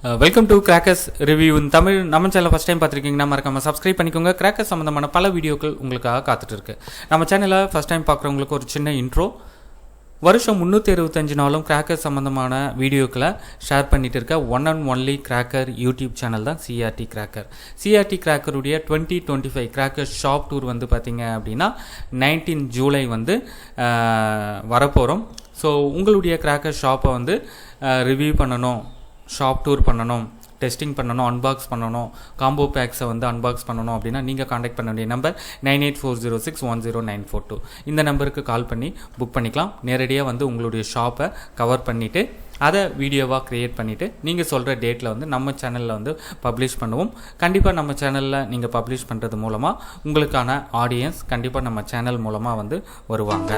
Welcome to crackers review இன் தமிழ். நம்ம channel first time பார்த்துருக்கீங்கன்னா மறக்காம subscribe பண்ணிக்கோங்க. கிராக்கர்ஸ் சம்மந்தமான பல வீடியோக்கள் உங்களுக்காக காத்துட்டு இருக்கு. நம்ம சேனலை ஃபஸ்ட் டைம் பார்க்குறவங்களுக்கு ஒரு சின்ன இன்ட்ரோ. வருஷம் 365 நாளும் கிராக்கர் சம்மந்தமான வீடியோக்களை ஷேர் பண்ணிட்டு இருக்க one and only cracker YouTube channel தான் சிஆர்டி கிராக்கர். சிஆர்டி கிராக்கருடைய 2025 கிராக்கர் ஷாப் டூர் வந்து பார்த்திங்க அப்படின்னா 19 ஜூலை வந்து வரப்போகிறோம். ஸோ உங்களுடைய கிராக்கர் ஷாப்பை வந்து ரிவ்யூ பண்ணணும், ஷாப் டூர் பண்ணணும், டெஸ்டிங் பண்ணணும், அன்பாக்ஸ் பண்ணணும், காம்போ பேக்ஸை வந்து அன்பாக்ஸ் பண்ணணும் அப்படின்னா நீங்கள் காண்டாக்ட் பண்ண வேண்டிய நம்பர் 9840610942. இந்த நம்பருக்கு கால் பண்ணி புக் பண்ணிக்கலாம். நேரடியாக வந்து உங்களுடைய ஷாப்பை கவர் பண்ணிவிட்டு அதை வீடியோவாக க்ரியேட் பண்ணிவிட்டு நீங்கள் சொல்கிற டேட்டில் வந்து நம்ம சேனலில் வந்து பப்ளிஷ் பண்ணுவோம். கண்டிப்பாக நம்ம சேனலில் நீங்கள் பப்ளிஷ் பண்ணுறது மூலமாக உங்களுக்கான ஆடியன்ஸ் கண்டிப்பாக நம்ம சேனல் மூலமாக வந்து வருவாங்க.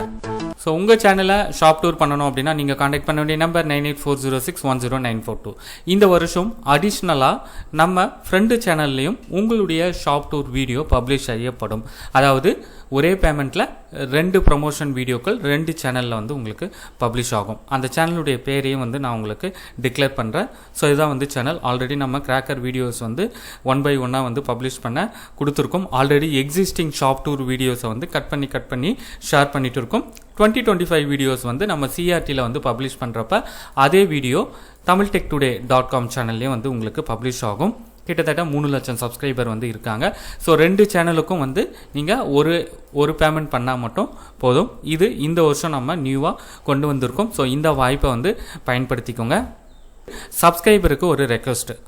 ஸோ உங்கள் சேனலை ஷாப் டூர் பண்ணணும் அப்படின்னா நீங்கள் காண்டாக்ட் பண்ண வேண்டிய நம்பர் 9840610942. இந்த வருஷம் அடிஷ்னலாக நம்ம ஃப்ரெண்டு சேனல்லையும் உங்களுடைய ஷாப் டூர் வீடியோ பப்ளிஷ் செய்யப்படும். அதாவது ஒரே பேமெண்ட்டில் 2 ப்ரமோஷன் வீடியோக்கள் 2 சேனலில் வந்து உங்களுக்கு பப்ளிஷ் ஆகும். அந்த சேனலுடைய பேரையும் வந்து நான் உங்களுக்கு டிக்ளேர் பண்ணுறேன். ஸோ இதுதான் வந்து சேனல். ஆல்ரெடி நம்ம கிராக்கர் வீடியோஸ் வந்து 1 by 1 வந்து பப்ளிஷ் பண்ண கொடுத்துருக்கோம். ஆல்ரெடி எக்ஸிஸ்டிங் ஷாப் டூர் வீடியோஸை வந்து கட் பண்ணி ஷேர் பண்ணிட்டு இருக்கோம். 2025 வீடியோஸ் வந்து நம்ம சிஆர்டியில் வந்து பப்ளிஷ் பண்ணுறப்ப அதே வீடியோ tamiltechtoday.com சேனல்லையும் வந்து உங்களுக்கு பப்ளிஷ் ஆகும். கிட்டத்தட்ட 3 லட்சம் சப்ஸ்கிரைபர் வந்து இருக்காங்க. ஸோ 2 சேனலுக்கும் வந்து நீங்கள் ஒரு பேமெண்ட் பண்ணால் மட்டும் போதும். இது இந்த வருஷம் நம்ம நியூவாக கொண்டு வந்திருக்கோம். ஸோ இந்த வாய்ப்பை வந்து பயன்படுத்திக்கோங்க. சப்ஸ்கிரைபருக்கு ஒரு ரெக்வெஸ்ட்டு.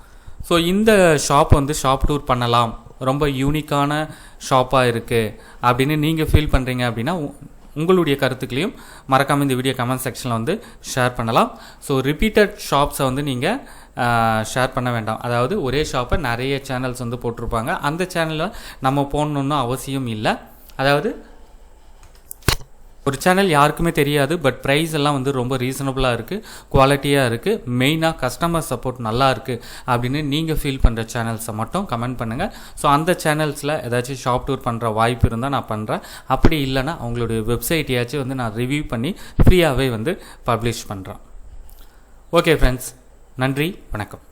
ஸோ இந்த ஷாப் வந்து ஷாப் டூர் பண்ணலாம், ரொம்ப யூனிக்கான ஷாப்பாக இருக்குது அப்படின்னு நீங்கள் ஃபீல் பண்ணுறீங்க அப்படின்னா உங்களுடைய கருத்துக்களையும் மறக்காமல் இந்த வீடியோ கமெண்ட் செக்ஷனில் வந்து ஷேர் பண்ணலாம். ஸோ ரிப்பீட்டட் ஷாப்ஸை வந்து நீங்கள் ஷேர் பண்ண வேண்டாம். அதாவது ஒரே ஷாப்பை நிறைய சேனல்ஸ் வந்து போட்டிருப்பாங்க. அந்த சேனலில் நம்ம போடணுன்னு அவசியம் இல்லை. அதாவது ஒரு சேனல் யாருக்குமே தெரியாது, பட் ப்ரைஸ் எல்லாம் வந்து ரொம்ப ரீசனபுளாக இருக்குது, குவாலிட்டியாக இருக்குது, மெயினாக கஸ்டமர் சப்போர்ட் நல்லா இருக்குது அப்படின்னு நீங்கள் ஃபீல் பண்ணுற சேனல்ஸை மட்டும் கமெண்ட் பண்ணுங்கள். ஸோ அந்த சேனல்ஸில் ஏதாச்சும் ஷாப் டூர் பண்ணுற வாய்ப்பு இருந்தால் நான் பண்ணுறேன். அப்படி இல்லைன்னா அவங்களுடைய வெப்சைட்டையாச்சும் வந்து நான் ரிவ்யூ பண்ணி ஃப்ரீயாகவே வந்து பப்ளிஷ் பண்ணுறேன். ஓகே ஃப்ரெண்ட்ஸ், நன்றி, வணக்கம்.